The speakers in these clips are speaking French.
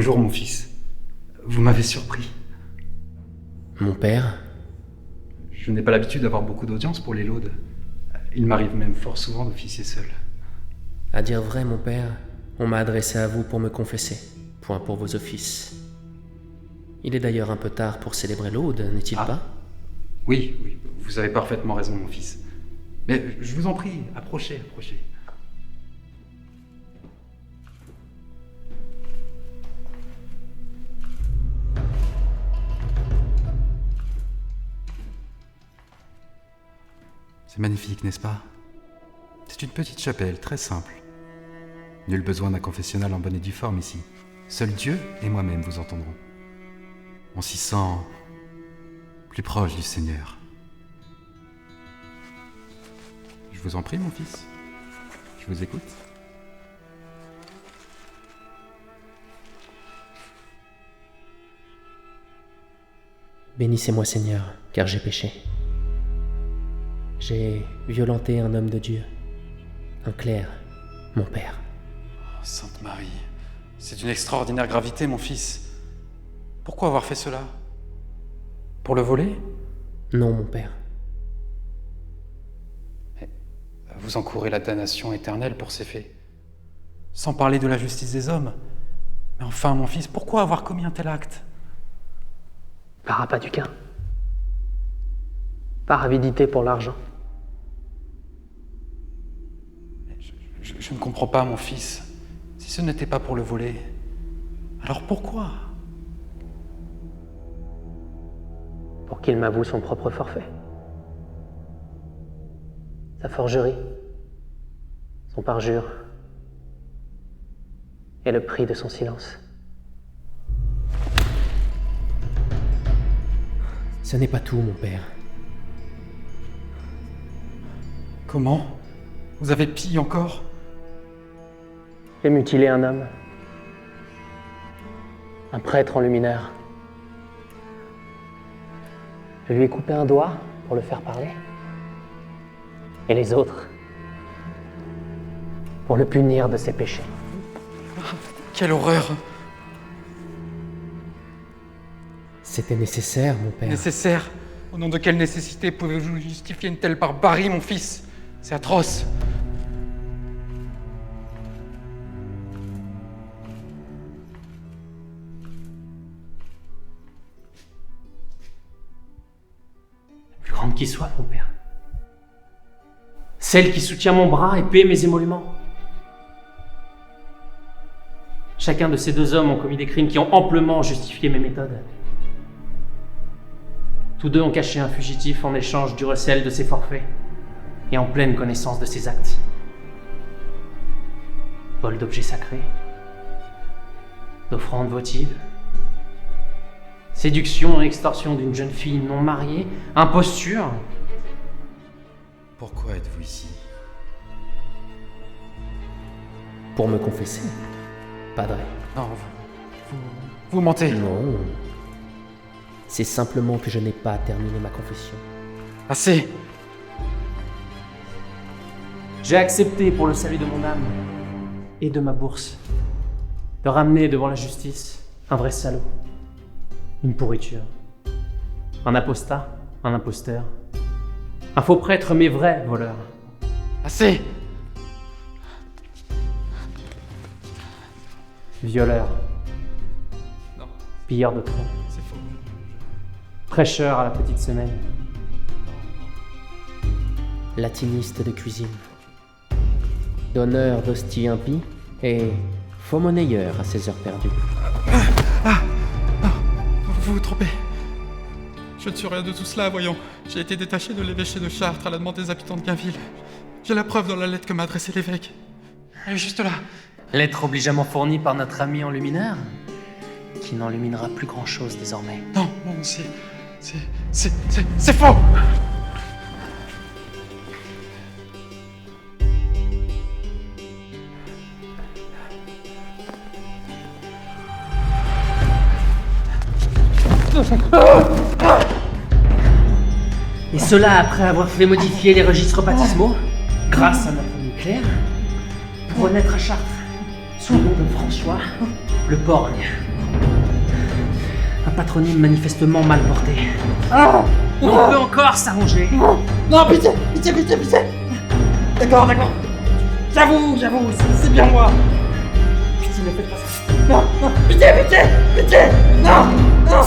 Bonjour mon fils. Vous m'avez surpris. Mon père? Je n'ai pas l'habitude d'avoir beaucoup d'audience pour les laudes. Il m'arrive même fort souvent d'officier seul. À dire vrai, mon père, on m'a adressé à vous pour me confesser. Point pour vos offices. Il est d'ailleurs un peu tard pour célébrer l'aude, n'est-il pas? Oui, vous avez parfaitement raison mon fils. Mais je vous en prie, approchez. C'est magnifique, n'est-ce pas? C'est une petite chapelle, très simple. Nul besoin d'un confessionnal en bonne et due forme ici. Seul Dieu et moi-même vous entendrons. On s'y sent plus proche du Seigneur. Je vous en prie, mon fils. Je vous écoute. Bénissez-moi, Seigneur, car j'ai péché. J'ai violenté un homme de Dieu, un clerc, mon père. Oh, Sainte Marie, c'est d'une extraordinaire gravité, mon fils. Pourquoi avoir fait cela? Pour le voler? Non, mon père. Mais vous encourez la damnation éternelle pour ces faits. Sans parler de la justice des hommes. Mais enfin, mon fils, pourquoi avoir commis un tel acte? Par appât du gain. Par avidité pour l'argent. Je ne comprends pas, mon fils. Si ce n'était pas pour le voler, alors pourquoi? Pour qu'il m'avoue son propre forfait. Sa forgerie. Son parjure. Et le prix de son silence. Ce n'est pas tout, mon père. Comment? Vous avez pillé encore? J'ai mutilé un homme. Un prêtre en luminaire. Je lui ai coupé un doigt pour le faire parler. Et les autres, pour le punir de ses péchés. Quelle horreur! C'était nécessaire, mon père. Nécessaire? Au nom de quelle nécessité pouvez-vous justifier une telle barbarie, mon fils? C'est atroce! Plus grande qui soit, mon père. Celle qui soutient mon bras et paie mes émoluments. Chacun de ces deux hommes ont commis des crimes qui ont amplement justifié mes méthodes. Tous deux ont caché un fugitif en échange du recel de ses forfaits et en pleine connaissance de ses actes. Vol d'objets sacrés, d'offrandes votives, séduction et extorsion d'une jeune fille non mariée, imposture. Pourquoi êtes-vous ici? Pour me confesser, padre. Non, vous mentez. Non. C'est simplement que je n'ai pas terminé ma confession. Assez! J'ai accepté pour le salut de mon âme et de ma bourse de ramener devant la justice un vrai salaud, une pourriture, un apostat, un imposteur, un faux prêtre mais vrai voleur. Assez! Violeur, Non, pilleur de troncs, c'est faux. prêcheur à la petite semaine, Latiniste de cuisine. Donneur d'hosties impies et faux monnayeur à ses heures perdues. Vous vous trompez. Je ne suis rien de tout cela, voyons. J'ai été détaché de l'évêché de Chartres à la demande des habitants de Gainville. J'ai la preuve dans la lettre que m'a adressée l'évêque. Elle est juste là. lettre obligeamment fournie par notre ami enlumineur, qui n'enluminera plus grand-chose désormais. Non, c'est faux. Et cela après avoir fait modifier les registres baptismaux, grâce à notre ami Claire, pour renaître à Chartres, sous le nom de François le Porgne. patronyme manifestement mal porté. On peut encore s'arranger. Non, pitié, pitié, pitié, pitié. D'accord, d'accord. J'avoue, c'est bien moi. Pitié, ne faites pas ça. Non, non, pitié, pitié, pitié. Non, non.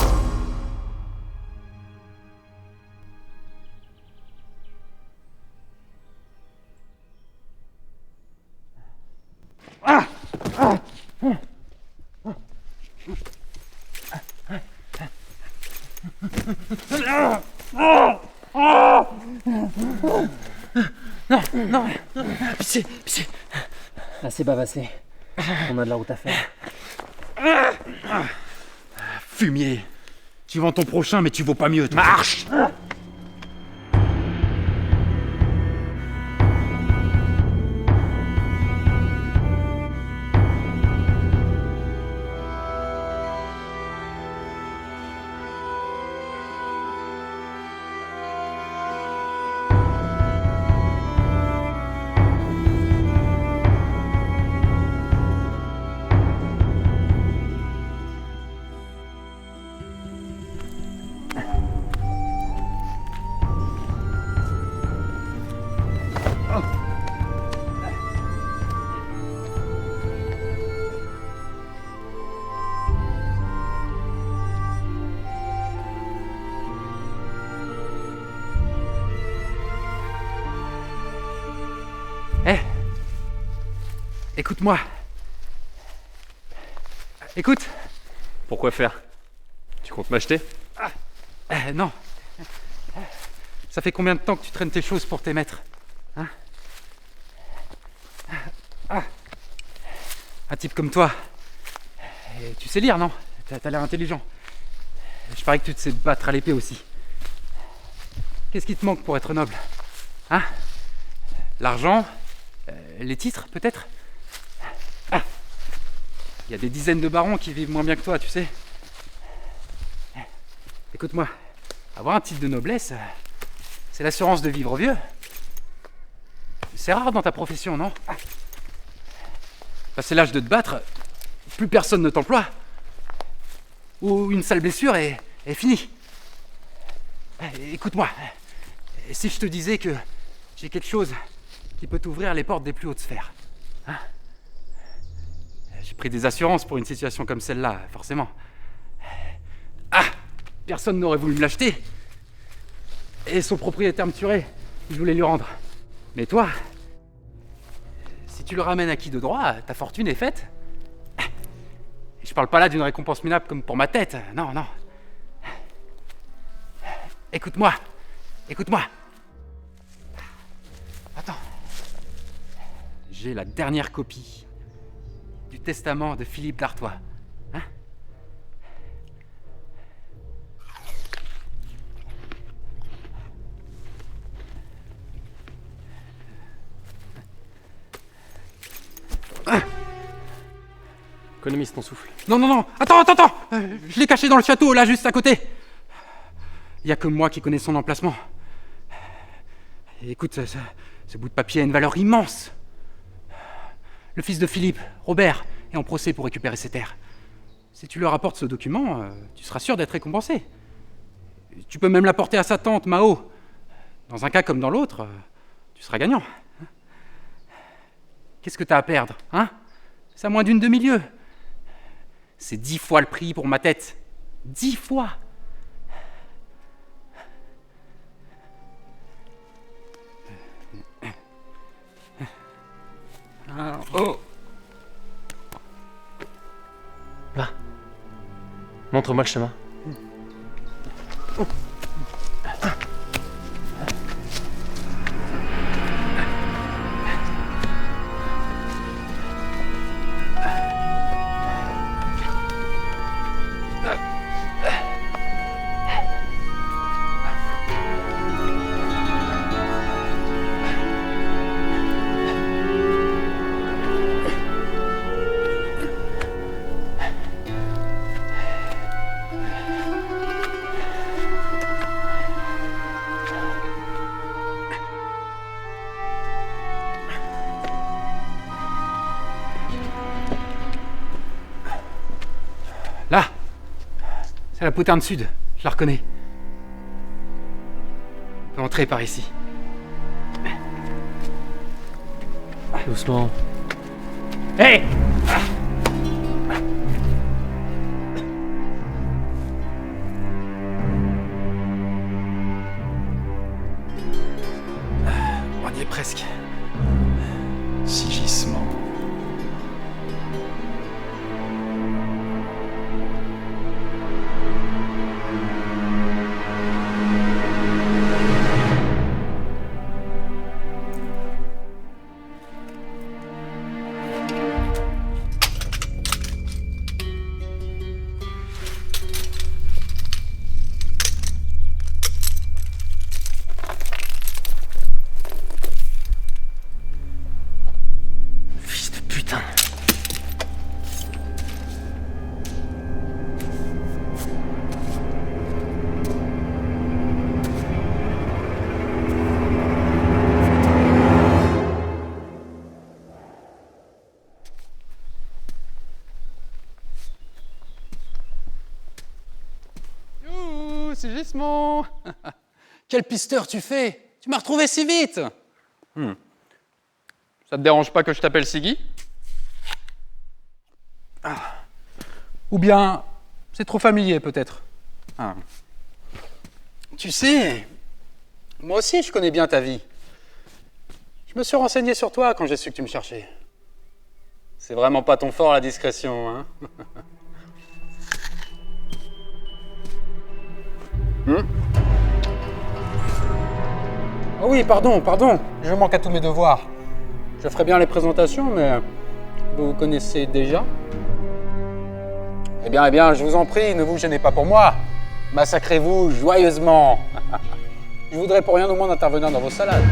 Pitié, pitié. Assez bavassé. On a de la route à faire. Fumier. Tu vends ton prochain, mais tu vaux pas mieux. Marche. Écoute-moi. Écoute. Pourquoi faire? Tu comptes m'acheter? Non. Ça fait combien de temps que tu traînes tes choses pour t'émettre, hein? Un type comme toi. Et tu sais lire, non? T'as l'air intelligent. Je parie que tu te sais te battre à l'épée aussi. Qu'est-ce qui te manque pour être noble? Hein? L'argent? Les titres, peut-être? Il y a des dizaines de barons qui vivent moins bien que toi, tu sais. Écoute-moi, avoir un titre de noblesse, c'est l'assurance de vivre vieux. C'est rare dans ta profession, non? Passer l'âge de te battre, plus personne ne t'emploie. Ou une sale blessure et fini. Écoute-moi, si je te disais que j'ai quelque chose qui peut t'ouvrir les portes des plus hautes sphères, hein? J'ai pris des assurances pour une situation comme celle-là, forcément. Personne n'aurait voulu me l'acheter. Et son propriétaire me tuerait. Je voulais lui rendre. Mais toi, si tu le ramènes à qui de droit, ta fortune est faite. Et je parle pas là d'une récompense minable comme pour ma tête. Non, non. Écoute-moi. Écoute-moi. Attends. J'ai la dernière copie du testament de Philippe d'Artois. Hein? Économise ton souffle. Non, non, non. Attends. Je l'ai caché dans le château, là, juste à côté. Il y a que moi qui connais son emplacement. Et écoute, ce bout de papier a une valeur immense. Le fils de Philippe, Robert, est en procès pour récupérer ses terres. Si tu leur apportes ce document, tu seras sûr d'être récompensé. Tu peux même l'apporter à sa tante, Mao. Dans un cas comme dans l'autre, tu seras gagnant. Qu'est-ce que t'as à perdre, hein? C'est à moins d'une demi-lieue. C'est 10 fois le prix pour ma tête. 10 fois. Oh. Va. Montre-moi le chemin. La poterne sud, je la reconnais. On peut entrer par ici. Doucement. Hé! On y est presque. Sigissement. Fils de putain. Youhou, Sigismond! Quel pisteur tu fais! Tu m'as retrouvé si vite! Ça te dérange pas que je t'appelle Siggy? Ou bien, c'est trop familier peut-être. Ah. Tu sais, moi aussi je connais bien ta vie. Je me suis renseigné sur toi quand j'ai su que tu me cherchais. C'est vraiment pas ton fort la discrétion, hein? Oh oui, pardon, je manque à tous mes devoirs. Je ferai bien les présentations, mais vous vous connaissez déjà. Eh bien, je vous en prie, ne vous gênez pas pour moi. Massacrez-vous joyeusement. Je voudrais pour rien au monde intervenir dans vos salades.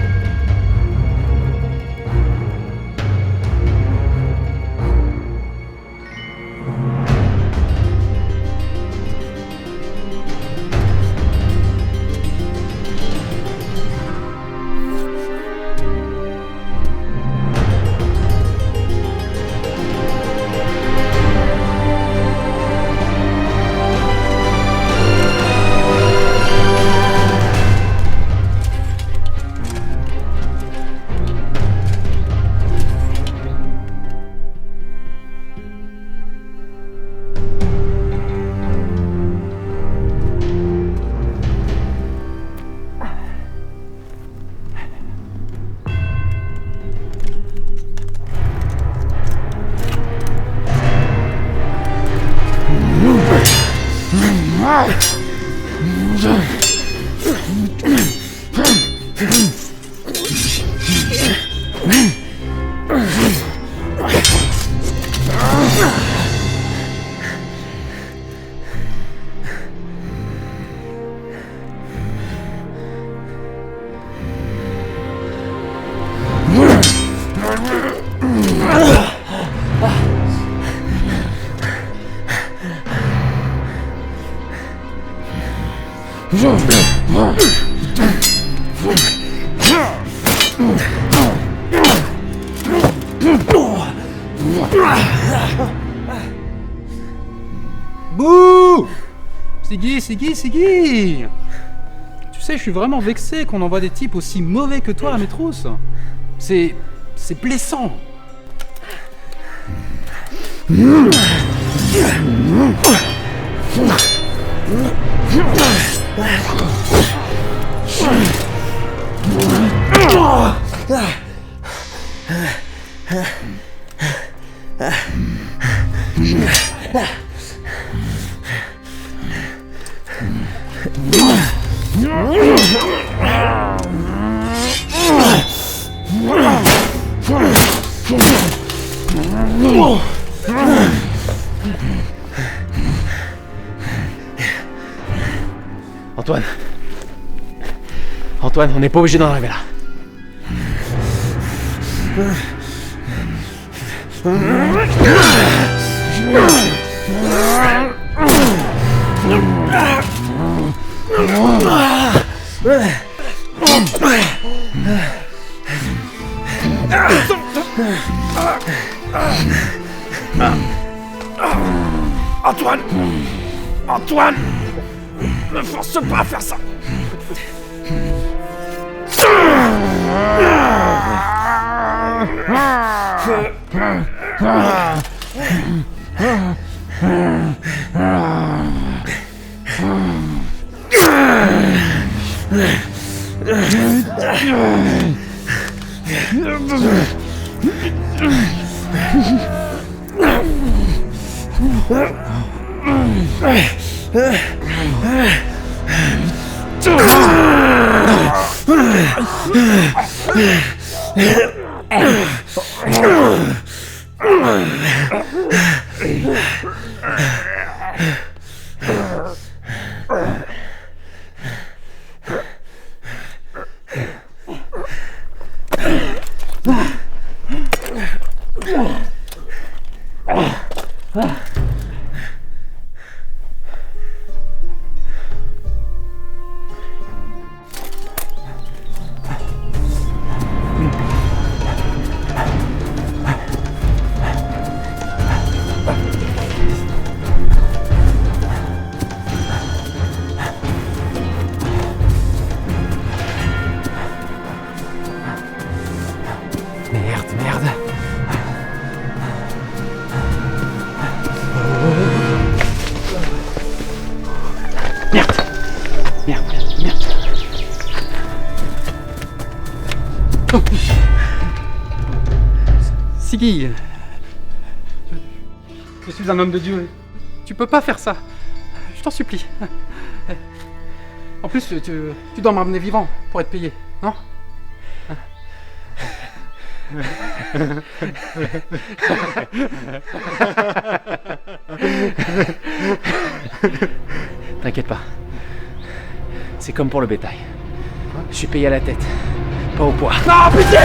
Bouh! Siggy! Tu sais, je suis vraiment vexé qu'on envoie des types aussi mauvais que toi à mes trousses. C'est blessant. Antoine, on n'est pas obligé d'en arriver là. Antoine! Me force pas à faire ça. Merde. Merde. Oh. Siggy, je suis un homme de Dieu. Tu peux pas faire ça. Je t'en supplie. En plus, tu dois m'emmener vivant pour être payé, non? T'inquiète pas. C'est comme pour le bétail. Je suis payé à la tête, pas au poids. Non, pitié!